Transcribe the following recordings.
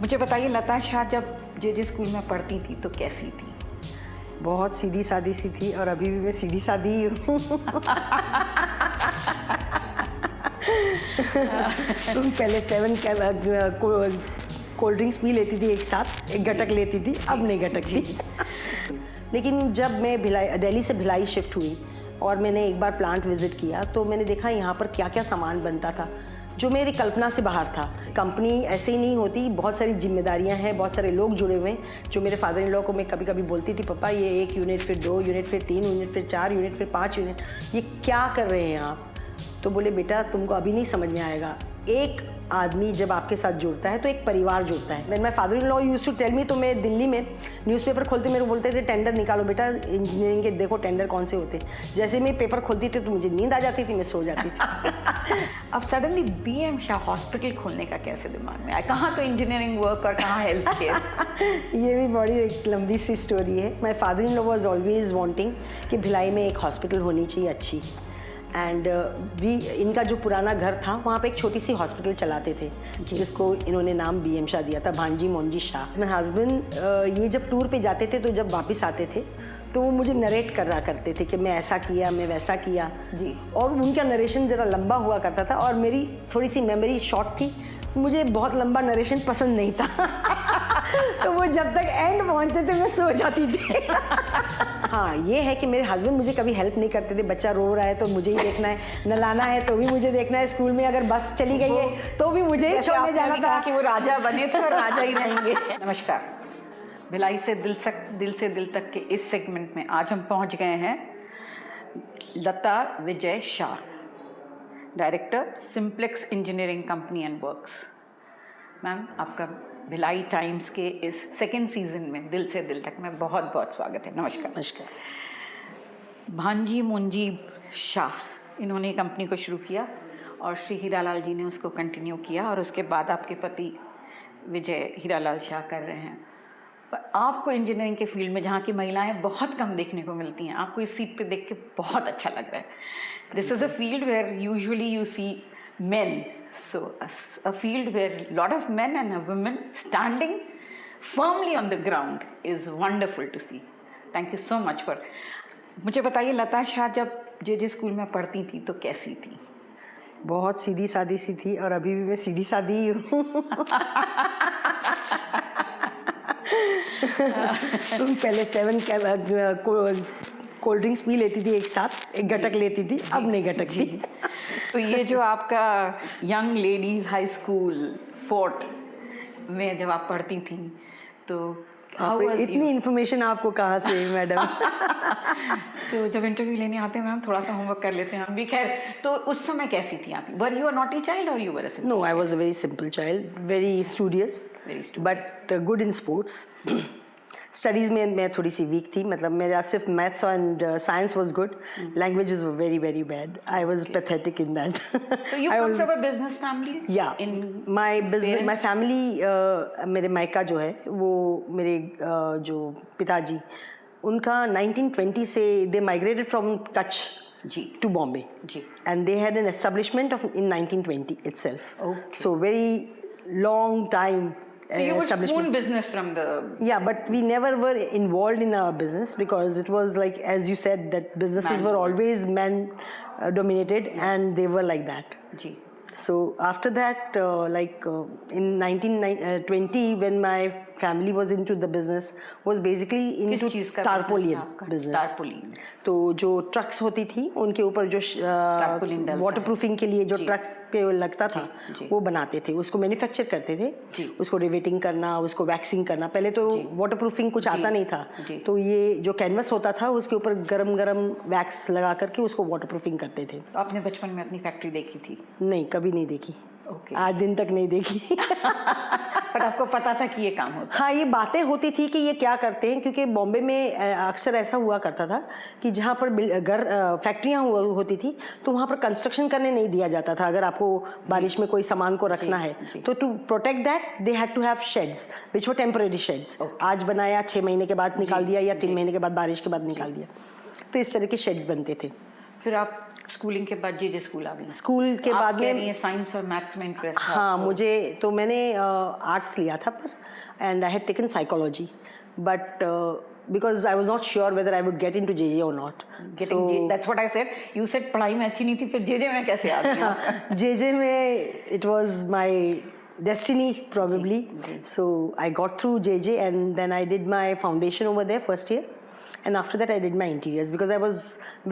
मुझे बताइए लता शाह जब जे स्कूल में पढ़ती थी तो कैसी थी? बहुत सीधी सादी सी थी और अभी भी मैं सीधी सादी ही हूँ। पहले 7 कोल्ड ड्रिंक्स पी लेती थी एक साथ, एक घटक लेती थी, अब नहीं घटकती। लेकिन जब मैं दिल्ली से भिलाई शिफ्ट हुई और मैंने एक बार प्लांट विजिट किया तो मैंने देखा यहाँ पर क्या क्या सामान बनता था जो मेरी कल्पना से बाहर था। कंपनी ऐसे ही नहीं होती, बहुत सारी जिम्मेदारियां हैं, बहुत सारे लोग जुड़े हुए हैं। जो मेरे फादर इन लॉ को मैं कभी कभी बोलती थी, पापा ये 1 यूनिट, फिर 2 यूनिट, फिर 3 यूनिट, फिर 4 यूनिट, फिर 5 यूनिट, ये क्या कर रहे हैं आप? तो बोले बेटा तुमको अभी नहीं समझ में आएगा। एक आदमी जब आपके साथ जुड़ता है तो एक परिवार जुड़ता है। When my father in law used to tell me, तो मैं दिल्ली में न्यूज़पेपर खोलते मेरे बोलते थे टेंडर निकालो बेटा इंजीनियरिंग के, देखो टेंडर कौन से होते हैं। जैसे मैं पेपर खोलती थी तो मुझे नींद आ जाती थी, मैं सो जाती थी। अब सडनली बीएम शाह हॉस्पिटल खोलने का कैसे दिमाग में आया? कहाँ तो इंजीनियरिंग वर्क और कहाँ हेल्थ केयर? ये भी बड़ी एक लंबी सी स्टोरी है। My father in law was always wanting कि भिलाई में एक हॉस्पिटल होनी चाहिए अच्छी। एंड इनका जो पुराना घर था वहाँ पे एक छोटी सी हॉस्पिटल चलाते थे जिसको इन्होंने नाम बीएम शाह दिया था, भांजी मोंजी शाह। मेरे हस्बैंड ये जब टूर पे जाते थे तो जब वापस आते थे तो वो मुझे नरेट करा करते थे कि मैं ऐसा किया, मैं वैसा किया जी। और उनका नरेशन ज़रा लंबा हुआ करता था और मेरी थोड़ी सी मेमोरी शॉर्ट थी, मुझे बहुत लंबा नरेशन पसंद नहीं था। तो वो जब तक एंड पहुंचते थे मैं सो जाती थी। हाँ ये है कि मेरे हस्बैंड मुझे कभी हेल्प नहीं करते थे। बच्चा रो रहा है तो मुझे ही देखना है, नलाना है तो भी मुझे देखना है, स्कूल में अगर बस चली गई है तो भी मुझे ही छोड़ने जाना था कि वो राजा बने थे और राजा ही रहेंगे। नमस्कार, भिलाई से दिल तक के इस सेगमेंट में आज हम पहुंच गए हैं Lata Vijay Shah, director Simplex Engineering Company and Works. Ma'am आपका भिलाई टाइम्स के इस सेकेंड सीजन में दिल से दिल तक में बहुत बहुत स्वागत है। नमस्कार। नमस्कार। भांजी मुंजी शाह इन्होंने कंपनी को शुरू किया और श्री हीरालाल जी ने उसको कंटिन्यू किया और उसके बाद आपके पति विजय हीरालाल शाह कर रहे हैं। पर आपको इंजीनियरिंग के फील्ड में जहाँ की महिलाएं बहुत कम देखने को मिलती हैं, आपको इस सीट पे देख के बहुत अच्छा लग रहा है। This is a field where usually you see men, so a field where a lot of men and women standing firmly on the ground is wonderful to see. Thank you so much for. मुझे बताइए लता शाह जब जे school में पढ़ती थी तो कैसी थी? बहुत सीधी सादी सी थी और अभी भी मैं सीधी सादी ही हूँ। पहले 7 कोल्ड ड्रिंक्स पी लेती थी एक साथ, एक घटक लेती थी, अब नहीं घटकती। तो ये जो आपका young ladies high school fort में जब आप पढ़ती थी तो इतनी इन्फॉर्मेशन आपको कहाँ से मैडम? तो जब इंटरव्यू लेने आते हैं मैम थोड़ा सा होमवर्क कर लेते हैं हम भी। खैर, तो उस समय कैसी थी आप? Were you a naughty child और you were a simple? No, I was a very simple child, very studious but good in sports. Studies में मैं थोड़ी सी वीक थी, मतलब मेरा सिर्फ maths and science was good, languages were very very bad. I was pathetic in that. So you come from a business family? Yeah, my family, मेरे मायका जो है वो मेरे जो पिताजी उनका 1920 से they migrated from Kutch to Bombay and they had an establishment in 1920 itself. Okay. So very long time. So you were spoon business from the... Yeah, but we never were involved in our business because it was like, as you said, that businesses were always men dominated and they were like that. So after that, in 1920, when my family was into the business, was basically into tarpaulin business. Tarpaulin. तो जो trucks होती थी उनके ऊपर जो water proofing के लिए जो ट्रक्स पे लगता था वो बनाते थे, उसको मैन्युफैक्चर करते थे, उसको रिवेटिंग करना, उसको वैक्सिंग करना। पहले तो वाटर प्रूफिंग कुछ आता नहीं था, तो ये जो कैनवस होता था उसके ऊपर गरम गरम वैक्स लगा करके उसको वाटर प्रूफिंग करते थे। आपने बचपन में अपनी फैक्ट्री देखी थी? नहीं, कभी नहीं देखी। आज दिन तक नहीं देखी। पर आपको पता था कि ये काम होता? हाँ, ये बातें होती थी कि ये क्या करते हैं, क्योंकि बॉम्बे में अक्सर ऐसा हुआ करता था कि जहाँ पर फैक्ट्रियाँ होती थी तो वहाँ पर कंस्ट्रक्शन करने नहीं दिया जाता था। अगर आपको बारिश में कोई सामान को रखना है तो to protect that they had to have sheds which were temporary sheds. आज बनाया, 6 महीने के बाद निकाल दिया या 3 महीने के बाद बारिश के बाद निकाल दिया, तो इस तरह के शेड्स बनते थे। फिर आप स्कूलिंग के बाद जे स्कूल आ गई। स्कूल के बाद कह में रही हैं साइंस और मैथ्स में इंटरेस्ट था हाँ, आपको। मुझे तो मैंने आर्ट्स लिया था पर and I had taken psychology but because I was not sure whether I would get into JJ और not. That's what I said, you said पढ़ाई में अच्छी नहीं थी, फिर जे में कैसे आ गई आप? जेजे में it was my destiny probably. So I got through JJ and then I did my foundation over there first year, and after that I did my interiors because I was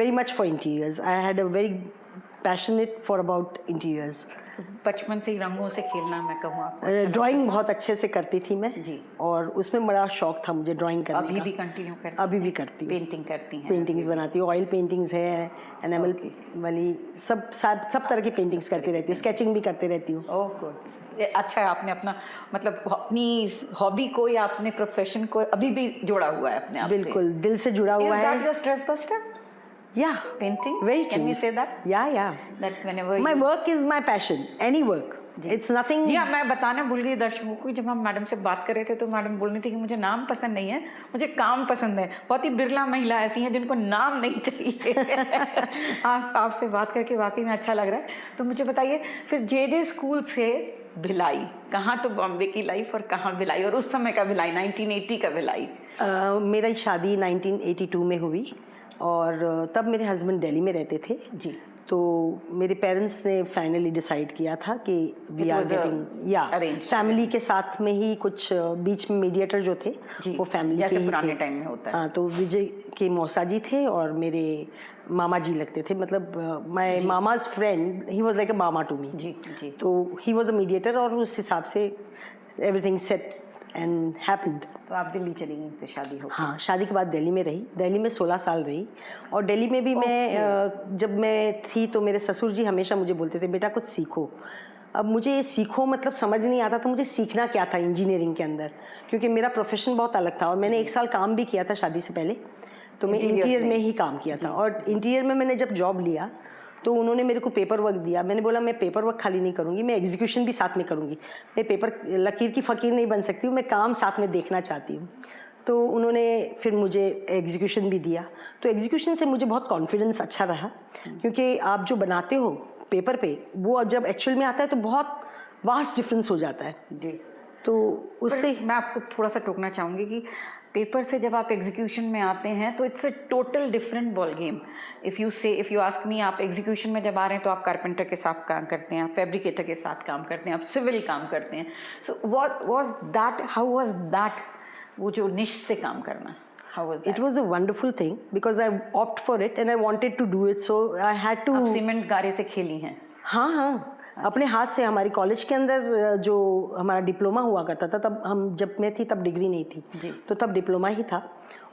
very much for interiors. I had a very passionate for about interiors. बचपन से ही रंगों से खेलना मैं कहूँ आपको अच्छा drawing बहुत अच्छे से करती थी मैं जी। और उसमें बड़ा शौक था मुझे ड्राइंग करने अभी का। भी कंटिन्यू करती अभी भी करती हूँ। पेंटिंग करती हैं? पेंटिंग्स बनाती हूँ, ऑयल पेंटिंग्स है, एनामल वाली सब तरह की पेंटिंग्स करती रहती हूँ, स्केचिंग भी करती रहती हूँ। ओह गुड, अच्छा है आपने अपना मतलब अपनी हॉबी को या अपने प्रोफेशन को अभी भी जोड़ा हुआ है अपने आप से। बिल्कुल दिल से जुड़ा हुआ है। Is that your stress buster? Yeah, Painting? very Can true. we say that? Yeah. That whenever My work is my passion. Any work. It's nothing. जी हाँ, मैं बताना भूल गई दर्शकों को, जब हम मैडम से बात कर रहे थे तो मैडम बोल रही थी कि मुझे नाम पसंद नहीं है, मुझे काम पसंद है। बहुत ही बिरला महिला ऐसी हैं जिनको नाम नहीं चाहिए। आपसे बात करके वाकई में अच्छा लग रहा है। तो मुझे बताइए फिर जे स्कूल से भिलाई, कहाँ तो बॉम्बे की लाइफ और कहाँ भिलाई, और उस समय का भिलाई 1980 का भिलाई? मेरी शादी 1982 में हुई और तब मेरे हस्बैंड दिल्ली में रहते थे जी। तो मेरे पेरेंट्स ने फाइनली डिसाइड किया था कि वी आर गेटिंग या फैमिली के साथ में ही कुछ बीच में मीडिएटर जो थे वो फैमिली के ही पुराने टाइम में होता है। हाँ, तो विजय के मौसा जी थे और मेरे मामा जी लगते थे, मतलब my mama's friend, he was like a mama to me. जी। तो ही वाज अ मीडिएटर और उस हिसाब से एवरीथिंग सेट एंड हैपेंड। तो आप दिल्ली चली गई फिर शादी हो? हाँ, शादी के बाद दिल्ली में रही, दिल्ली में 16 साल रही और दिल्ली में भी मैं जब मैं थी तो मेरे ससुर जी हमेशा मुझे बोलते थे बेटा कुछ सीखो। अब मुझे सीखो मतलब समझ नहीं आता था मुझे सीखना क्या था इंजीनियरिंग के अंदर, क्योंकि मेरा प्रोफेशन बहुत अलग था और मैंने 1 साल काम भी किया था शादी से पहले, तो मैं इंटीरियर में ही काम किया था। और इंटीरियर में मैंने जब जॉब लिया तो उन्होंने मेरे को पेपर वर्क दिया, मैंने बोला मैं पेपर वर्क खाली नहीं करूँगी, मैं एग्जीक्यूशन भी साथ में करूँगी, मैं पेपर लकीर की फ़कीर नहीं बन सकती हूँ, मैं काम साथ में देखना चाहती हूँ। तो उन्होंने फिर मुझे एग्जीक्यूशन भी दिया, तो एग्जीक्यूशन से मुझे बहुत कॉन्फिडेंस अच्छा रहा, क्योंकि आप जो बनाते हो पेपर पे वो जब एक्चुअल में आता है तो बहुत वास्ट डिफरेंस हो जाता है जी। तो उससे मैं आपको थोड़ा सा टोकना चाहूँगी कि पेपर से जब आप एग्जीक्यूशन में आते हैं तो it's a total different ball game. If you ask me, आप एग्जीक्यूशन में जब आ रहे हैं तो आप कारपेंटर के साथ काम करते हैं, आप फैब्रिकेटर के साथ काम करते हैं, आप सिविल काम करते हैं। सो हाउ वाज दैट, वो जो निश से काम करना, how was that? It was a wonderful thing because I opted for it and I wanted to do it, so I had to. आप सीमेंट गारे से खेली हैं? हाँ, अपने हाथ से। हमारी कॉलेज के अंदर जो हमारा डिप्लोमा हुआ करता था, तब हम जब मैं थी तब डिग्री नहीं थी जी। तो तब डिप्लोमा ही था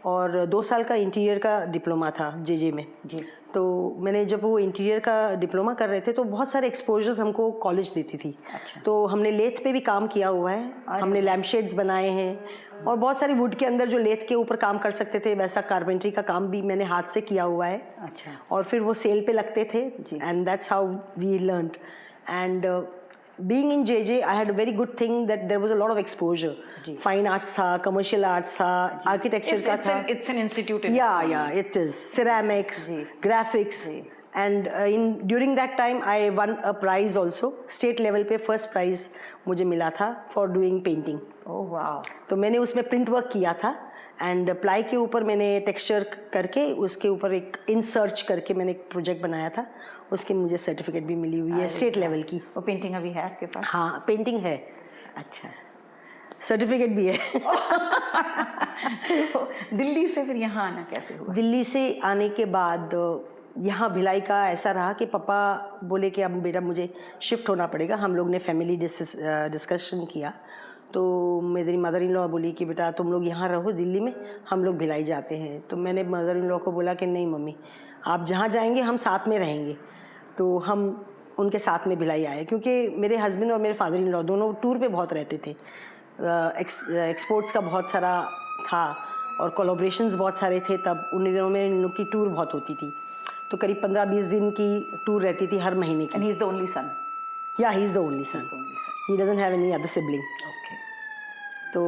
और 2 साल का इंटीरियर का डिप्लोमा था जे में जी। तो मैंने जब वो इंटीरियर का डिप्लोमा कर रहे थे तो बहुत सारे एक्सपोजर्स हमको कॉलेज देती थी। अच्छा। तो हमने लेथ पे भी काम किया हुआ है, हमने लैम्प शेड्स बनाए हैं और बहुत सारी वुड के अंदर जो लेथ के ऊपर काम कर सकते थे वैसा कारपेंट्री का काम भी मैंने हाथ से किया हुआ है। अच्छा। और फिर वो सेल पे लगते थे and that's how we learned. And being in JJ, I had a very good thing that there was a lot of exposure. Fine arts था, commercial arts था, architecture का था. It's an institute. Yeah, it is. Ceramics, graphics, and during that time I won a prize also. State level पे first prize मुझे मिला था for doing painting. Oh wow. तो मैंने उसमें print work किया था एंड प्लाई के ऊपर मैंने टेक्सचर करके उसके ऊपर एक इंसर्च करके मैंने एक प्रोजेक्ट बनाया था, उसकी मुझे सर्टिफिकेट भी मिली हुई है स्टेट लेवल की। वो पेंटिंग अभी है आपके पास? हाँ, पेंटिंग है। अच्छा, सर्टिफिकेट भी है। तो दिल्ली से फिर यहाँ आना कैसे हुआ? दिल्ली से आने के बाद यहाँ भिलाई का ऐसा रहा कि पापा बोले कि अब बेटा मुझे शिफ्ट होना पड़ेगा। हम लोग ने फैमिली डिस्कशन किया तो मेरी मदर इन लॉ बोली कि बेटा तुम लोग यहाँ रहो दिल्ली में, हम लोग भिलाई जाते हैं। तो मैंने मदर इन लॉ को बोला कि नहीं मम्मी, आप जहाँ जाएंगे हम साथ में रहेंगे। तो हम उनके साथ में भिलाई आए क्योंकि मेरे हस्बैंड और मेरे फादर इन लॉ दोनों टूर पे बहुत रहते थे। एक्सपोर्ट्स का बहुत सारा था और कोलैबोरेशंस बहुत सारे थे। तब उन दिनों में इन लोग की टूर बहुत होती थी, तो करीब 15-20 दिन की टूर रहती थी हर महीने की। And he is the only son? Yeah, he is the only son. He doesn't have any other sibling. Okay. तो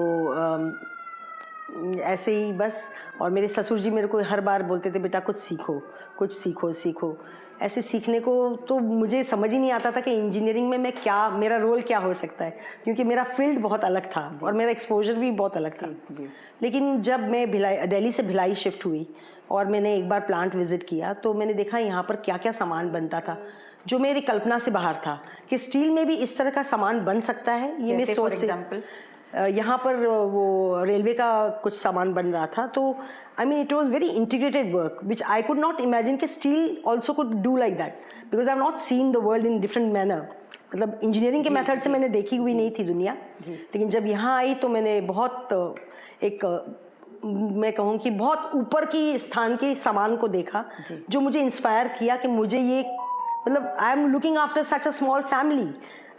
ऐसे ही बस। और मेरे ससुर जी मेरे को हर बार बोलते थे बेटा कुछ सीखो, कुछ सीखो सीखो। ऐसे सीखने को तो मुझे समझ ही नहीं आता था कि इंजीनियरिंग में मैं क्या, मेरा रोल क्या हो सकता है, क्योंकि मेरा फील्ड बहुत अलग था और मेरा एक्सपोजर भी बहुत अलग था। लेकिन जब मैं दिल्ली से भिलाई शिफ्ट हुई और मैंने एक बार प्लांट विजिट किया तो मैंने देखा यहाँ पर क्या क्या सामान बनता था जो मेरी कल्पना से बाहर था, कि स्टील में भी इस तरह का सामान बन सकता है। ये मेरी सोच से यहाँ पर वो रेलवे का कुछ सामान बन रहा था, तो I mean it was very integrated work which I could not imagine कि steel also could do like that because I have not seen the world in different manner। मतलब इंजीनियरिंग के मेथड से मैंने देखी हुई नहीं थी दुनिया, लेकिन जब यहाँ आई तो मैंने बहुत एक मैं कहूँ कि बहुत ऊपर की स्थान के सामान को देखा जो मुझे इंस्पायर किया कि मुझे ये, मतलब I am looking after such a small family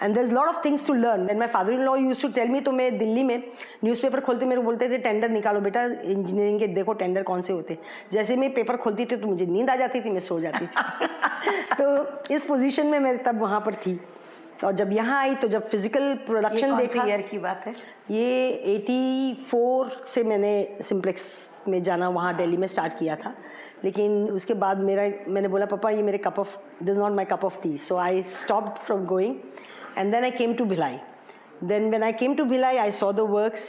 and there is lot of things to learn. And my father in law used to tell me, तो मैं दिल्ली में न्यूज़पेपर खोलते मेरे को बोलते थे टेंडर निकालो बेटा इंजीनियरिंग के, देखो टेंडर कौन से होते। जैसे मैं पेपर खोलती थी तो मुझे नींद आ जाती थी, मैं सो जाती थी। तो इस पोजीशन में मैं तब वहाँ पर थी। और जब यहाँ आई तो जब फिजिकल प्रोडक्शन देखा, ईयर की बात है ये 84 से मैंने सिम्प्लेक्स में जाना वहाँ दिल्ली में स्टार्ट किया था। लेकिन उसके बाद मैंने बोला पापा ये मेरे cup of, this is not my cup of tea, so I stopped from going and then I came to Bhilai. Then when I came to Bhilai I saw the works.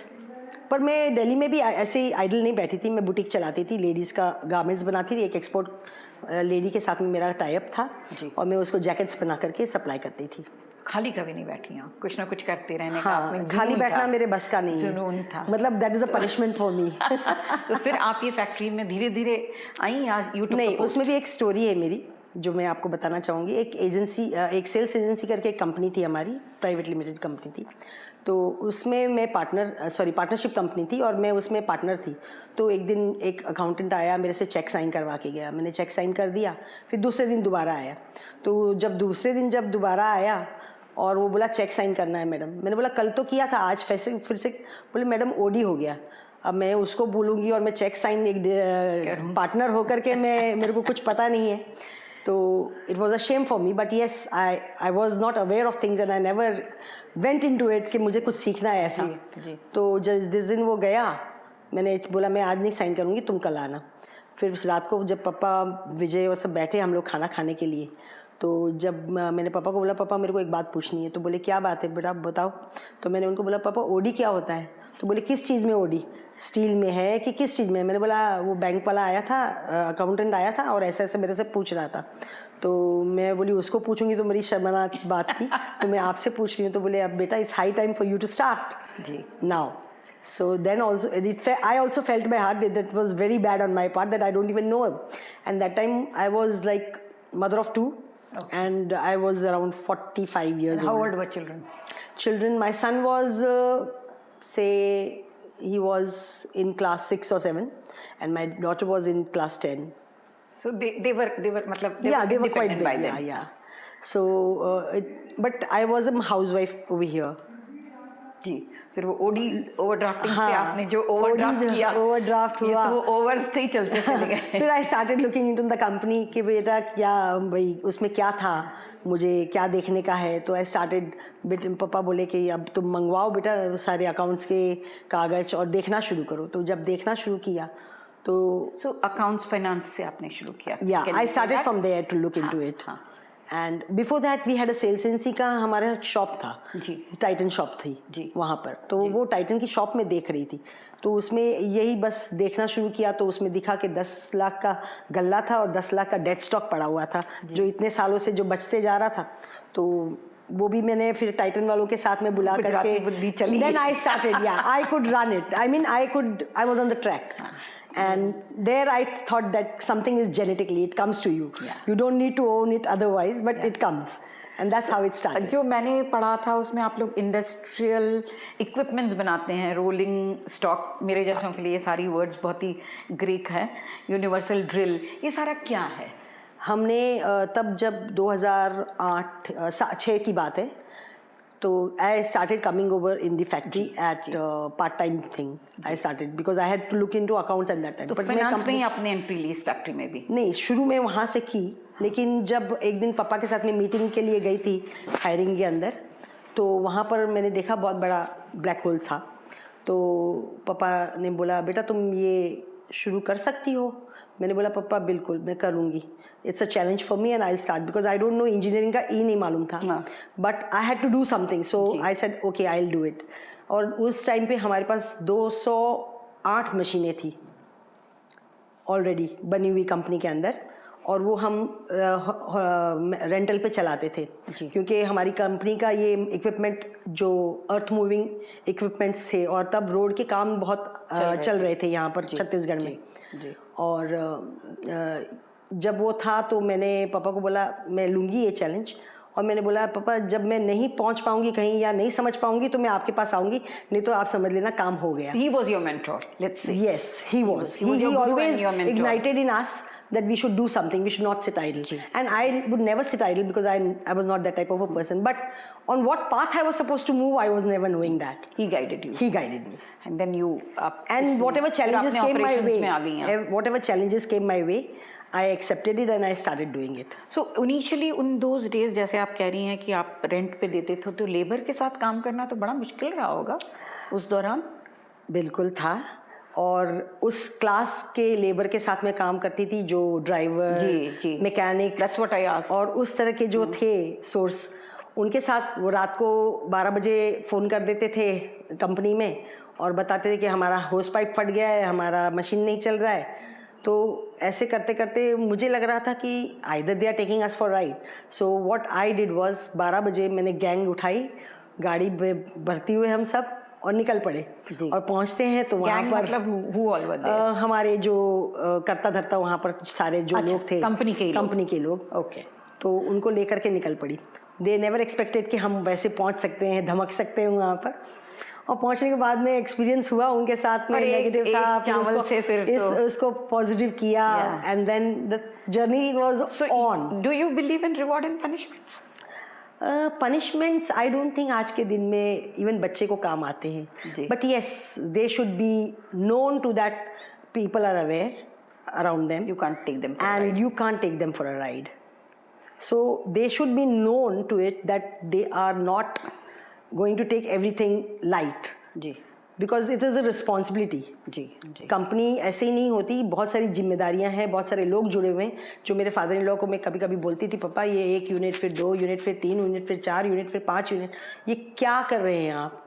पर मैं दिल्ली में भी ऐसे ही आइडल नहीं बैठी थी, मैं बुटीक चलाती थी, लेडीज़ का गारमेंट्स बनाती थी। एक एक्सपोर्ट लेडी के साथ में मेरा टाई अप था और मैं उसको जैकेट्स बना करके सप्लाई करती थी। खाली कभी नहीं बैठी हूँ, कुछ ना कुछ करते रहने हाँ, का खाली बैठना मेरे बस का नहीं जुनून था, मतलब that is a punishment for me. तो फिर आप ये फैक्ट्री में धीरे धीरे आई या यूट्यूब? नहीं, उसमें भी एक स्टोरी है मेरी जो मैं आपको बताना चाहूँगी। एक एजेंसी, एक सेल्स एजेंसी करके एक कंपनी थी हमारी, प्राइवेट लिमिटेड कंपनी थी। तो उसमें मैं पार्टनरशिप कंपनी थी और मैं उसमें पार्टनर थी। तो एक दिन एक अकाउंटेंट आया, मेरे से चेक साइन करवा के गया। मैंने चेक साइन कर दिया, फिर दूसरे दिन दोबारा आया। तो जब दूसरे दिन दोबारा आया और वो बोला चेक साइन करना है मैडम। मैंने बोला कल तो किया था, आज फिर से बोले मैडम ओडी हो गया। अब मैं उसको बोलूँगी और मैं चेक साइन एक पार्टनर होकर के मेरे को कुछ पता नहीं है। तो it was a shame for me, but yes I was not aware of things and I never went into it कि मुझे कुछ सीखना है ऐसा। तो जिस दिन वो गया मैंने बोला मैं आज नहीं साइन करूँगी, तुम कल आना। फिर उस रात को जब पापा विजय और सब बैठे हम लोग खाना खाने के लिए, तो जब मैंने पापा को बोला पापा मेरे को एक बात पूछनी है, तो बोले क्या बात है बेटा बताओ। तो मैंने उनको बोला पापा ओडी क्या होता है? तो बोले किस चीज़ में ओडी, स्टील में है कि किस चीज़ में? मैंने बोला वो बैंक वाला आया था, अकाउंटेंट आया था और ऐसे ऐसे मेरे से पूछ रहा था। तो मैं बोली उसको पूछूंगी तो मेरी शर्मनाक बात थी, तो मैं आपसे पूछ रही हूँ। तो बोले अब बेटा it's high time for you to start जी now. So then also I also felt my heart that was very bad on my part that I don't even know him, and that time I was like mother of two. Okay. And I was around 45 years old. How old were children? Children, my son was say he was in class 6 or 7 and my daughter was in class 10. So they were matlab they were quite big by then. Yeah. So but I was a housewife over here. जी, फिर वो OD ओवरड्राफ्टिंग से आपने जो overdraft किया, overdraft हुआ तो वो overs से ही चलते चले गए। फिर I started looking into the company कि बेटा क्या भाई उसमें क्या था, मुझे क्या देखने का है। तो आई स्टार्टेड, बेटे पापा बोले कि अब तुम मंगवाओ बेटा सारे अकाउंट्स के कागज और देखना शुरू करो। तो जब देखना शुरू किया तो अकाउंट्स फाइनेंस से आपने शुरू किया? या I started from there to look into it. And before that we had a sales agency का हमारा शॉप था जी, टाइटन शॉप थी जी वहाँ पर। तो वो टाइटन की शॉप में देख रही थी, तो उसमें यही बस देखना शुरू किया। तो उसमें दिखा कि 10 लाख का गल्ला था और 10 लाख का डेड स्टॉक पड़ा हुआ था जो इतने सालों से जो बचते जा रहा था। तो वो भी मैंने फिर टाइटन वालों के साथ में बुला करके देन आई स्टार्टेड, या I could run it, I was on the track. And there I thought that something is genetically, it comes to you. You don't need to own it otherwise, but it comes. And that's how it started. जो मैंने पढ़ा था उसमें आप लोग industrial equipments बनाते हैं, rolling stock, मेरे जैसों के लिए ये सारी वर्ड्स बहुत ही ग्रीक हैं, यूनिवर्सल ड्रिल, ये सारा क्या है? हमने तब जब 2008-06 की बात है, तो I started coming over in the factory at part-time thing. I started because I had to look into accounts at that time. तो फाइनेंस में ही आपने एंट्री ली इस फैक्ट्री में भी? नहीं, शुरू में वहाँ से की, लेकिन जब एक दिन पापा के साथ में मीटिंग के लिए गई थी हायरिंग के अंदर, तो वहाँ पर मैंने देखा बहुत बड़ा ब्लैक होल था। तो पापा ने बोला बेटा तुम ये शुरू कर सकती हो। मैंने बोला पापा बिल्कुल मैं करूँगी, it's a challenge for me and I start, because I don't know, engineering का ई नहीं मालूम था, but I had to do something, so I said okay I will do it. और उस टाइम पे हमारे पास 208 मशीनें थी ऑलरेडी बनी हुई कंपनी के अंदर, और वो हम रेंटल पे चलाते थे, क्योंकि हमारी कंपनी का ये इक्विपमेंट जो अर्थ मूविंग इक्विपमेंट्स थे, और तब रोड के काम बहुत चल रहे थे यहाँ पर छत्तीसगढ़ में। और जब वो था तो मैंने पापा को बोला मैं लूँगी ये चैलेंज, और मैंने बोला पापा जब मैं नहीं पहुंच पाऊंगी कहीं या नहीं समझ पाऊंगी तो मैं आपके पास आऊंगी, नहीं तो आप समझ लेना काम हो गया। He was your mentor, let's say. Yes, he was. He always ignited in us that we should do something, we should not sit idle. And I would never sit idle because I was not that type of a person. But on what path I was supposed to move, I was never knowing that. He guided you. He guided me. And then you and whatever challenges came my way, whatever challenges came my way, I accepted it and I started doing it. So initially उन those days जैसे आप कह रही हैं कि आप rent पे देते थे, तो लेबर के साथ काम करना तो बड़ा मुश्किल रहा होगा उस दौरान? बिल्कुल था, और उस क्लास के लेबर के साथ मैं काम करती थी जो driver, mechanic, That's what I asked. और उस तरह के जो थे सोर्स, उनके साथ वो रात को 12 बजे फ़ोन कर देते थे कंपनी में और बताते थे कि हमारा होस पाइप फट गया है, हमारा मशीन नहीं चल रहा है। तो ऐसे करते करते मुझे लग रहा था कि either they are taking us for ride, so what I did was 12 बजे मैंने गैंग उठाई, गाड़ी में भर्ती हुए हम सब और निकल पड़े। और पहुंचते हैं तो वहाँ पर मतलब हमारे जो करता धरता वहाँ पर सारे जो लोग थे कंपनी के लोग, ओके, तो उनको लेकर के निकल पड़ी। दे नेवर एक्सपेक्टेड कि हम वैसे पहुँच सकते हैं, धमक सकते हैं वहाँ पर। और पहुंचने के बाद में एक्सपीरियंस हुआ उनके साथ में, नेगेटिव था, उसको पॉजिटिव किया, and then the journey was on. Do you believe in reward and punishments? Punishments I don't think आज के दिन में इवन बच्चे को काम आते हैं, but yes they should be known to that people are aware around them, you can't take them and you can't take them for a ride, so they should be known to it that they are not going to take everything light, because it is a responsibility. Company ऐसे ही नहीं होती, बहुत सारी जिम्मेदारियां हैं, बहुत सारे लोग जुड़े हुए हैं। जो मेरे फादर इन लॉ को मैं कभी कभी बोलती थी, पापा ये 1 यूनिट, फिर 2 यूनिट, फिर 3 यूनिट, फिर 4 यूनिट, फिर 5 यूनिट, ये क्या कर रहे हैं आप?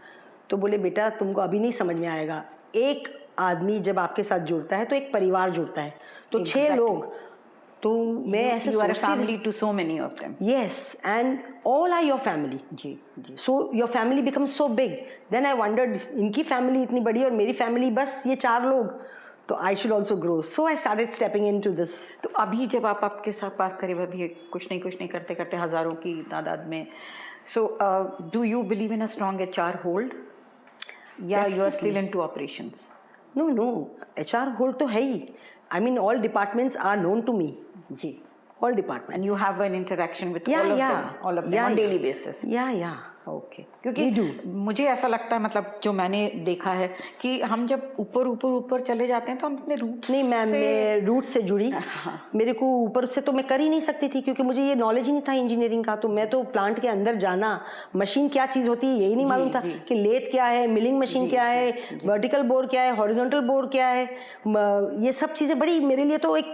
तो बोले बेटा तुमको अभी नहीं समझ में आएगा, एक आदमी जब आपके साथ जुड़ता है तो एक परिवार जुड़ता है, तो 6 लोग, तो मैं ऐसे you are a family to so many of them. Yes, and all are your family. So your family becomes so big. Then I wondered, इनकी family इतनी बड़ी और मेरी family बस ये 4 लोग, तो I should also grow. So I started stepping into this. तो अभी जब आप आपके साथ बात करें, अभी कुछ नहीं करते करते हजारों की तादाद में, so do you believe in a strong HR hold? या you are still into operations? No, HR hold तो है ही. I mean all departments are known to me. All departments. And you have an interaction with all of them on daily basis. Yeah. Okay. क्योंकि मुझे ऐसा लगता है, मतलब जो मैंने देखा है कि हम जब ऊपर चले जाते हैं तो हम इतने रूट नहीं, मैं रूट से जुड़ी, मेरे को ऊपर से तो मैं कर ही नहीं सकती थी, क्योंकि मुझे ये नॉलेज ही नहीं था इंजीनियरिंग का। तो मैं तो प्लांट के अंदर जाना, मशीन क्या चीज़ होती है यही नहीं मालूम था कि लेथ क्या है, मिलिंग मशीन क्या है, वर्टिकल बोर क्या है, हॉरिजॉन्टल बोर क्या है, ये सब चीज़ें बड़ी मेरे लिए तो एक,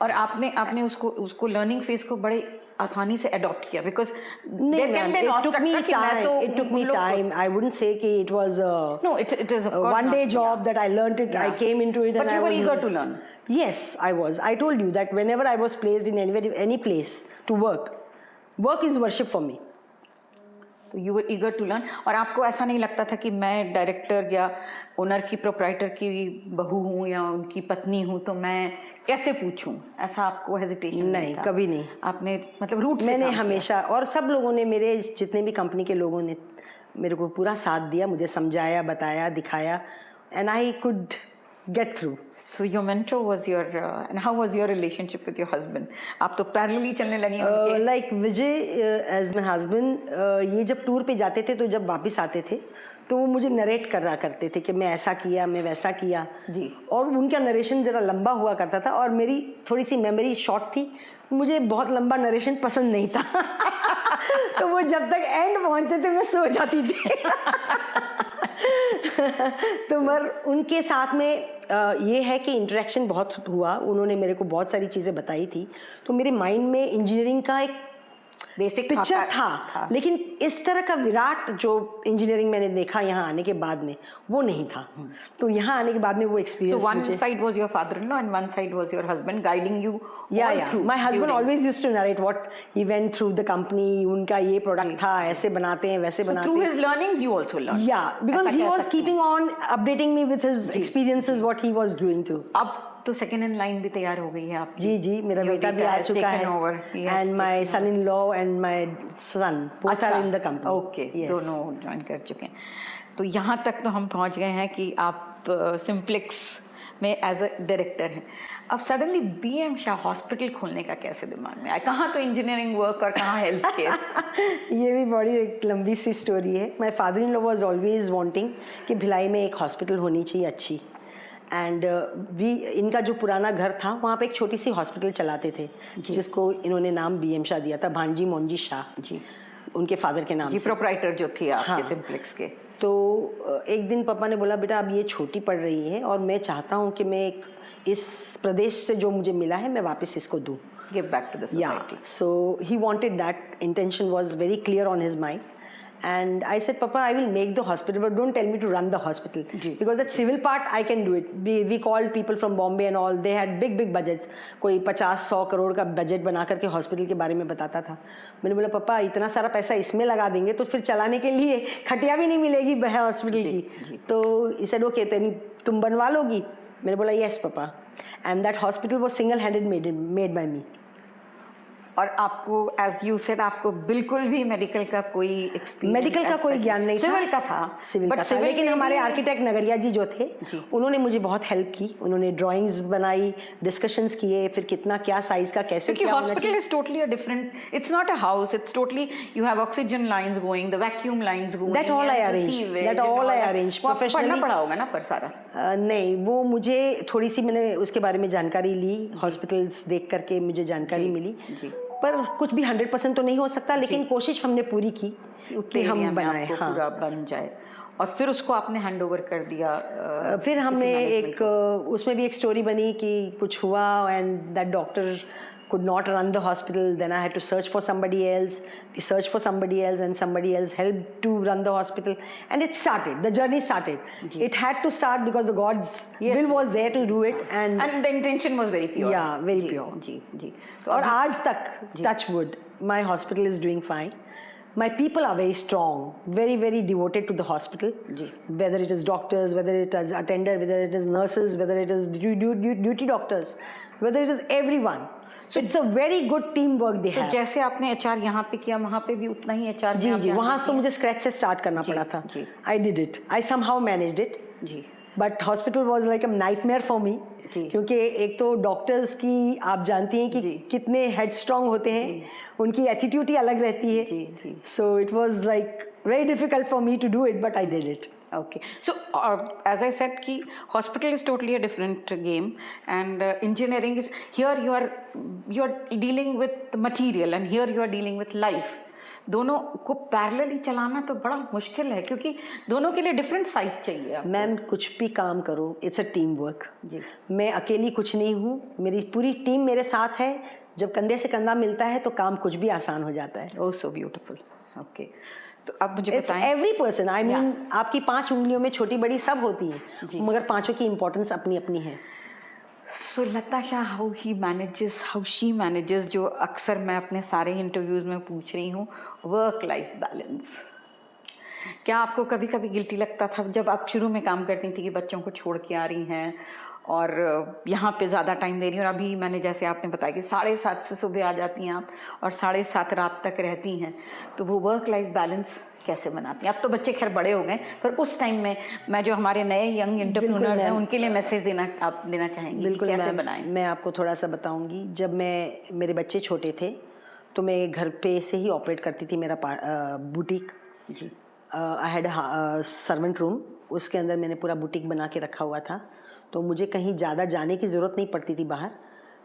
और आपने उसको लर्निंग फेज को बड़े आसानी से अडॉप्ट किया, because it took me time. I wouldn't say कि it was it is a one day job that I learned it. I came into it, but you were eager to learn. Yes, I was. I told you that whenever I was placed in any place to work is worship for me. तो you were eager to learn, और आपको ऐसा नहीं लगता था कि मैं director या ओनर की, प्रोप्राइटर की बहू हूँ या उनकी पत्नी हूँ तो मैं कैसे पूछूं? ऐसा आपको हेजिटेशन नहीं था? कभी नहीं। आपने मतलब रूट से मैंने हमेशा, और सब लोगों ने, मेरे जितने भी कंपनी के लोगों ने मेरे को पूरा साथ दिया, मुझे समझाया, बताया, दिखाया, and I could get through. So your mentor was your and how was your relationship with your husband? आप तो पैरेलली चलने लगी उनके। Like Vijay as my husband, ये जब टूर पे जाते थे तो जब वापस आते थे तो वो मुझे नरेट करा करते थे कि मैं ऐसा किया, मैं वैसा किया जी, और उनका नरेशन जरा लंबा हुआ करता था और मेरी थोड़ी सी मेमोरी शॉर्ट थी, मुझे बहुत लंबा नरेशन पसंद नहीं था तो वो जब तक एंड पहुंचते थे मैं सो जाती थी तो मगर उनके साथ में ये है कि इंटरेक्शन बहुत हुआ, उन्होंने मेरे को बहुत सारी चीज़ें बताई थी, तो मेरे माइंड में इंजीनियरिंग का एक बेसिक पिक्चर था, लेकिन इस तरह का विराट जो इंजीनियरिंग मैंने देखा यहाँ आने के बाद में, वो नहीं था। तो यहाँ आने के बाद में वो experience, so one side was your father-in-law and one side was your husband guiding you all through. My husband always used to narrate what he went through the company, उनका ये प्रोडक्ट था, ऐसे बनाते हैं, वैसे बनाते हैं। Through his learnings you also learned. Yeah, because he was keeping on updating me with his experiences, what he was doing too. अब तो सेकंड इन लाइन भी तैयार हो गई है आपकी। जी, मेरा बेटा भी आ चुका है, and my son in law and my son both are in the company. Okay, दोनों ज्वाइन कर चुके हैं। तो यहाँ तक तो हम पहुँच गए हैं कि आप सिम्प्लेक्स में एज अ डायरेक्टर हैं। अब सडनली बीएम शाह हॉस्पिटल खोलने का कैसे दिमाग में आया? कहाँ तो इंजीनियरिंग वर्क और कहाँ हेल्थ केयर। ये भी बड़ी एक लंबी सी स्टोरी है। My father in law was always wanting कि भिलाई में एक हॉस्पिटल होनी चाहिए अच्छी, एंड इनका जो पुराना घर था वहाँ पे एक छोटी सी हॉस्पिटल चलाते थे, जिसको इन्होंने नाम बीएम शाह दिया था, भांजी मोंजी शाह जी, उनके फादर के नाम जी, प्रोप्राइटर जो थे आपके। हाँ। सिम्प्लेक्स के। तो एक दिन पापा ने बोला, बेटा अब ये छोटी पड़ रही है और मैं चाहता हूँ कि मैं एक इस प्रदेश से जो मुझे मिला है मैं वापस इसको दूँ, give back to the society. So he wanted that, intention was very clear on his mind. And I said, Papa, I will make the hospital, but don't tell me to run the hospital. Because that civil part, I can do it. We called people from Bombay and all. They had big budgets. कोई 50-100 करोड़ का budget बना करके hospital के बारे में बताता था. मैंने बोला, पापा इतना सारा पैसा इसमें लगा देंगे तो फिर चलाने के लिए खटिया भी नहीं मिलेगी हॉस्पिटल की. तो he said, okay, तुम बनवा लोगी? मैंने बोला, yes, पापा. And that hospital was single-handed made by me. और आपको एज यू सेड आपको बिल्कुल भी मेडिकल का कोई एक्सपीरियंस, मेडिकल का कोई ज्ञान नहीं था, सिविल का था, सिविल का था. लेकिन हमारे आर्किटेक्ट नगरिया जी जो थे उन्होंने मुझे बहुत हेल्प की. उन्होंने ड्राइंग्स बनाई, डिस्कशंस किए, फिर कितना क्या साइज का कैसे क्या होना चाहिए. Hospital is totally a different, it's not a house, it's totally you have oxygen lines going, the vacuum lines going, that all I arrange professionally. पढ़ना पड़ा होगा ना पर सारा? नहीं, वो मुझे थोड़ी सी मैंने उसके बारे में जानकारी ली, हॉस्पिटल्स देख करके मुझे जानकारी मिली. पर कुछ भी 100% तो नहीं हो सकता, लेकिन कोशिश हमने पूरी की कि हम बनाए, हाँ, पूरा बन जाए. और फिर उसको आपने हैंड ओवर कर दिया. फिर हमने एक उसमें भी एक स्टोरी बनी कि कुछ हुआ and that doctor could not run the hospital. Then I had to search for somebody else. We searched for somebody else and somebody else helped to run the hospital. And it started. The journey started. It had to start because the God's will was there to do it. And the intention was very pure. Yeah, very pure. जी. और आज तक, touch wood, my hospital is doing fine. My people are very strong, very, very devoted to the hospital. Whether it is doctors, whether it is attender, whether it is nurses, whether it is duty doctors, whether it is everyone. So it's a very good teamwork they have. तो जैसे आपने HR यहाँ पे किया, वहाँ पे भी उतना ही एचआर. जी, वहाँ तो मुझे स्क्रैच से स्टार्ट करना पड़ा था. I did it. I somehow managed it. Ji. But hospital was like a nightmare for me. क्योंकि एक तो डॉक्टर्स की आप जानती हैं कि कितने हेड स्ट्रॉन्ग होते हैं, उनकी एटीट्यूड ही अलग रहती है. So it was like very difficult for me to do it, but I did it. Okay, so as I said कि hospital is totally a different game and engineering is here you are dealing with material and here you are dealing with life. दोनों को parallelly चलाना तो बड़ा मुश्किल है क्योंकि दोनों के लिए डिफरेंट साइड चाहिए. मैम कुछ भी काम करो, इट्स अ टीम वर्क. जी, मैं अकेली कुछ नहीं हूँ, मेरी पूरी टीम मेरे साथ है. जब कंधे से कंधा मिलता है तो काम कुछ भी आसान हो जाता है. ओह सो ब्यूटीफुल. ओके, तो अब मुझे बताएं. एवरी पर्सन, आई मीन आपकी 5 उंगलियों में छोटी बड़ी सब होती है, मगर पांचों की इंपॉर्टेंस अपनी अपनी है. सो लता शाह, हाउ शी मैनेजेस, जो अक्सर मैं अपने सारे इंटरव्यूज में पूछ रही हूँ, वर्क लाइफ बैलेंस. क्या आपको कभी कभी गिल्टी लगता था जब आप शुरू में काम करती थी कि बच्चों को छोड़ के आ रही हैं और यहाँ पे ज़्यादा टाइम दे रही हैं, और अभी मैंने जैसे आपने बताया कि 7:30 से सुबह आ जाती हैं आप और 7:30 रात तक रहती हैं, तो वो वर्क लाइफ बैलेंस कैसे बनाती हैं? अब तो बच्चे खैर बड़े हो गए, पर उस टाइम में मैं जो हमारे नए यंग एंटरप्रेन्योर्स हैं उनके लिए मैसेज आप देना चाहेंगी? बिल्कुल, कैसे बनाएं? मैं आपको थोड़ा सा बताऊंगी. जब मेरे बच्चे छोटे थे तो मैं घर पे से ही ऑपरेट करती थी मेरा बुटीक. जी, आई हैड सर्वेंट रूम, उसके अंदर मैंने पूरा बुटीक बना के रखा हुआ था, तो मुझे कहीं ज़्यादा जाने की ज़रूरत नहीं पड़ती थी बाहर.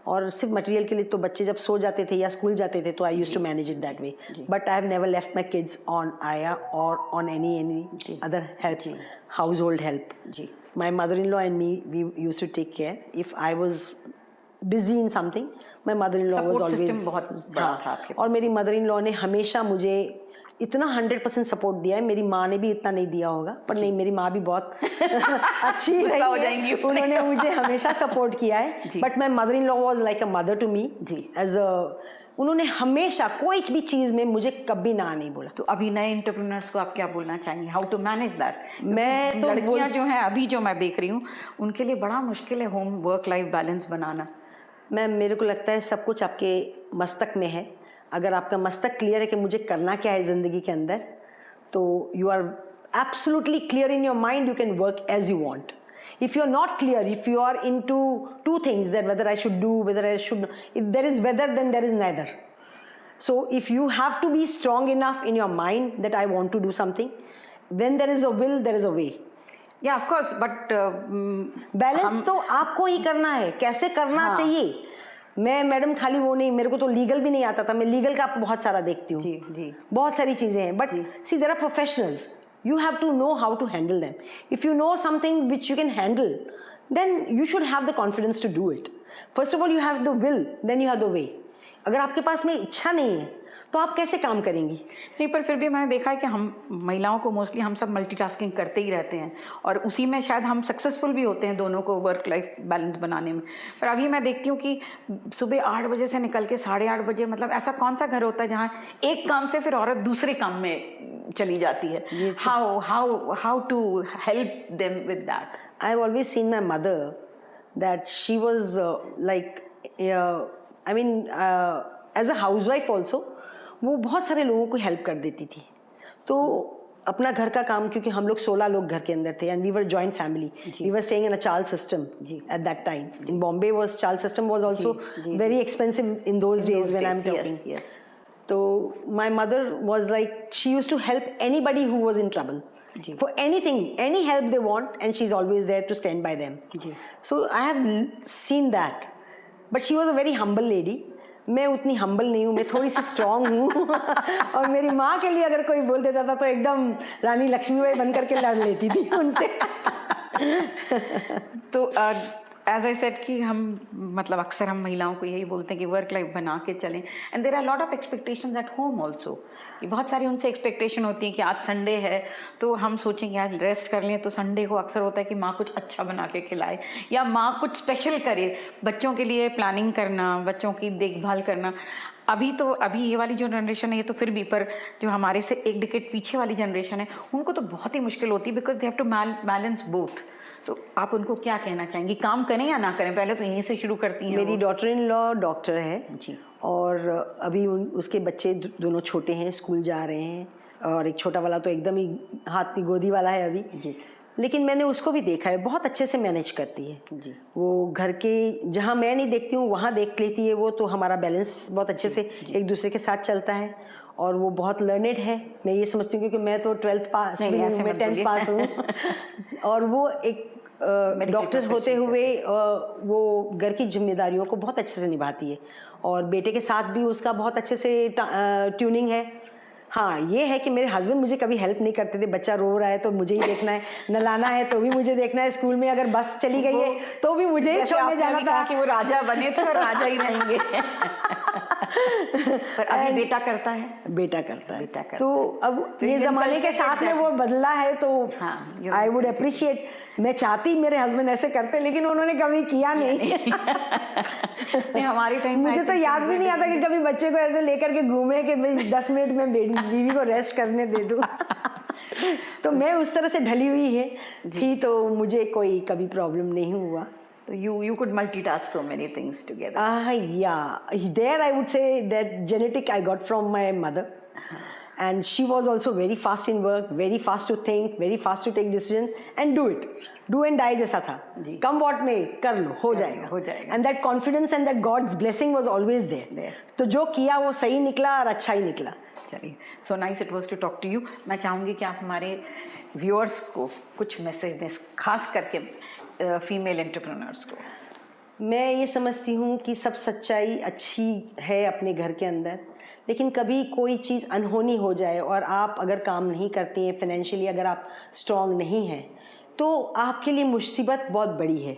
और सिर्फ मटेरियल के लिए तो बच्चे जब सो जाते थे या स्कूल जाते थे तो I used to manage it that way, but I have never left my kids on आया और on any other help, household help. जी. My mother-in-law and me, we used to take care. If I was busy in something, my mother-in-law was Support always. system बहुत बड़ा था आपके और मेरी mother-in-law ने हमेशा मुझे इतना 100% सपोर्ट दिया है. मेरी माँ ने भी इतना नहीं दिया होगा, पर नहीं, मेरी माँ भी बहुत अच्छी रही है. उन्होंने मुझे हमेशा सपोर्ट किया है. But my mother in law was like a mother to me. As a उन्होंने हमेशा कोई भी चीज़ में मुझे कभी ना नहीं बोला. तो अभी नए एंटरप्रेन्योर्स को आप क्या बोलना चाहेंगे, हाउ टू मैनेज दैट? मैं तो लड़कियां जो हैं अभी जो मैं देख रही हूँ उनके लिए बड़ा मुश्किल है होम वर्क लाइफ बैलेंस बनाना. मेरे को लगता है सब कुछ आपके मस्तक में है. अगर आपका मस्तक क्लियर है कि मुझे करना क्या है ज़िंदगी के अंदर, तो you are absolutely clear in your mind, you can work as you want. If you are not clear, if you are into two things, that whether I should do, whether I should, if there is whether, then there is neither. So if you have to be strong enough in your mind that I want to do something, when there is a will, there is a way. Yeah, of course, but balance तो आपको ही करना है. कैसे करना चाहिए, मैं madam खाली वो नहीं, मेरे को तो लीगल भी नहीं आता था. मैं लीगल का बहुत सारा देखती हूँ. जी जी, बहुत सारी चीज़ें हैं. But see there are professionals. You have to know how to handle them. If you know something which you can handle, then you should have the confidence to do it. First of all, you have the will, then you have the way. अगर आपके पास में इच्छा नहीं है तो आप कैसे काम करेंगी? नहीं, पर फिर भी मैंने देखा है कि हम महिलाओं को मोस्टली हम सब मल्टीटास्किंग करते ही रहते हैं और उसी में शायद हम सक्सेसफुल भी होते हैं दोनों को वर्क लाइफ बैलेंस बनाने में. पर अभी मैं देखती हूँ कि सुबह 8 बजे से निकल के 8:30 बजे, मतलब ऐसा कौन सा घर होता है जहाँ एक काम से फिर औरत दूसरे काम में चली जाती है? How to help them with that? I have always seen my mother that she was like, I mean as a housewife also, वो बहुत सारे लोगों को हेल्प कर देती थी. तो अपना घर का काम, क्योंकि हम लोग 16 लोग घर के अंदर थे and we were joint family. We were staying in a chawl system at that time. In Bombay was chawl system was also very expensive in those days when I am talking. तो my mother was like, she used to help anybody who was in trouble. For anything, any help they want, and she's always there to stand by them. So I have seen that. But she was a very humble lady. मैं उतनी humble नहीं हूँ, मैं थोड़ी सी strong हूँ. और मेरी माँ के लिए अगर कोई बोल देता था तो एकदम रानी लक्ष्मीबाई बन करके लड़ लेती थी उनसे. तो एज आई सेड कि हम मतलब अक्सर हम महिलाओं को यही बोलते हैं कि वर्क लाइफ बना के चलें, and there are lot of expectations at home also. बहुत सारी उनसे एक्सपेक्टेशन होती है कि आज संडे है तो हम सोचें कि आज रेस्ट कर लें. तो संडे को अक्सर होता है कि माँ कुछ अच्छा बना के खिलाए या माँ कुछ स्पेशल करे. बच्चों के लिए प्लानिंग करना, बच्चों की देखभाल करना. अभी ये वाली जो जनरेशन है ये तो फिर भी, पर जो हमारे से एक डिकेड पीछे वाली जनरेशन है उनको तो बहुत ही मुश्किल होती है, because they have to balance both. So, आप उनको क्या कहना चाहेंगी, काम करें या ना करें? पहले तो यहीं से शुरू करती हैं. मेरी डॉटर इन लॉ डॉक्टर है जी, और अभी उसके बच्चे दोनों छोटे हैं, स्कूल जा रहे हैं, और एक छोटा वाला तो एकदम ही हाथ की गोदी वाला है अभी जी. लेकिन मैंने उसको भी देखा है, बहुत अच्छे से मैनेज करती है जी. वो घर के जहाँ मैं नहीं देखती हूँ वहाँ देख लेती है वो. तो हमारा बैलेंस बहुत अच्छे से एक दूसरे के साथ चलता है. और वो बहुत लर्नेड है, मैं ये समझती हूँ, क्योंकि मैं तो 12th पास भी हूँ, मैं 10th पास हूँ. और वो एक डॉक्टर होते हुए वो घर की जिम्मेदारियों को बहुत अच्छे से निभाती है. और बेटे के साथ भी उसका बहुत अच्छे से ट्यूनिंग है. हाँ, ये है कि मेरे हस्बैंड मुझे कभी हेल्प नहीं करते थे. बच्चा रो रहा है तो मुझे ही देखना है, नलाना है तो भी मुझे देखना है, स्कूल में अगर बस चली गई है तो भी मुझे ही छोड़ने जाना था. कि वो राजा बने थे और राजा ही रहेंगे. पर अभी बेटा करता है. तो अब ये जमाने के साथ में वो बदला है. तो आई वुड अप्रिशिएट. मैं चाहती मेरे हस्बैंड ऐसे करते, लेकिन उन्होंने कभी किया नहीं. हमारे टाइम मुझे तो याद भी नहीं आता कि कभी बच्चे को ऐसे लेकर के घूमे कि भाई 10 मिनट में बीवी को रेस्ट करने दे दूं. तो मैं उस तरह से ढली हुई थी, तो मुझे कोई कभी प्रॉब्लम नहीं हुआ. So you could multitask so many things together. Yeah. There I would say that genetic I got from my mother. And she was also very fast in work, very fast to think, very fast to take decisions and do it. Do and die जैसा था. Come what may, कर लो, हो जाएगा. And that confidence and that God's blessing was always there. तो जो किया वो सही निकला और अच्छा ही निकला. चलिए, so nice it was to talk to you. मैं चाहूँगी कि आप हमारे व्यूअर्स को कुछ मैसेज दें, खास करके फीमेल एंटरप्रेन्योर्स को. मैं ये समझती हूँ कि सब सच्चाई अच्छी है अपने घर के अंदर, लेकिन कभी कोई चीज़ अनहोनी हो जाए और आप अगर काम नहीं करती हैं, फाइनेंशियली अगर आप स्ट्रांग नहीं हैं, तो आपके लिए मुसीबत बहुत बड़ी है।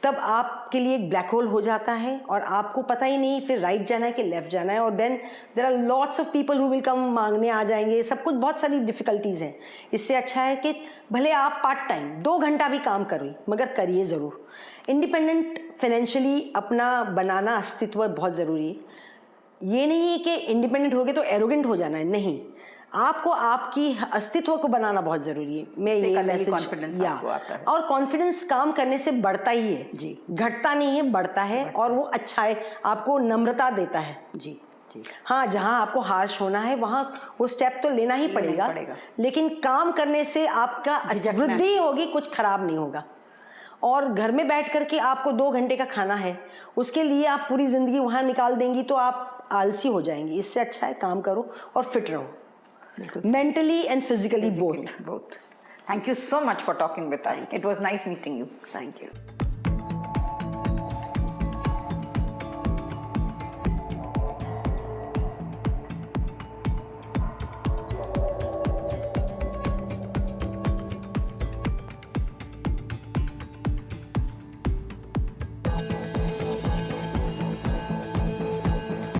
तब आपके लिए एक ब्लैक होल हो जाता है और आपको पता ही नहीं फिर राइट जाना है कि लेफ़्ट जाना है, और then there are lots of people who will come, मांगने आ जाएंगे, सब कुछ, बहुत सारी डिफ़िकल्टीज़ हैं। इससे अच्छा है कि भले आप पार्ट टाइम 2 घंटा भी काम करिए, मगर करिए ज़रूर। इंडिपेंडेंट फाइनेंशियली अपना बनाना अस्तित्व बहुत ज़रूरी है। ये नहीं है कि इंडिपेंडेंट हो गए तो एरोगेंट हो जाना है, नहीं, आपको आपकी अस्तित्व को बनाना बहुत ज़रूरी है। मैं ये मैसेज, कॉन्फिडेंस आपको आता है। और कॉन्फिडेंस काम करने से बढ़ता ही है जी, घटता नहीं है, बढ़ता है, और वो अच्छा है, आपको नम्रता देता है। जी जी। हाँ, जहाँ आपको हार्श होना है वहाँ वो स्टेप तो लेना ही पड़ेगा, लेकिन काम करने से आपका वृद्धि होगी, कुछ खराब नहीं होगा। और घर में बैठ करके आपको 2 घंटे का खाना है, उसके लिए आप पूरी ज़िंदगी वहाँ निकाल देंगी तो आप आलसी हो जाएंगी। इससे अच्छा है काम करो और फिट रहो, mentally and physically both. Thank you so much for talking with us. It was nice meeting you. Thank you.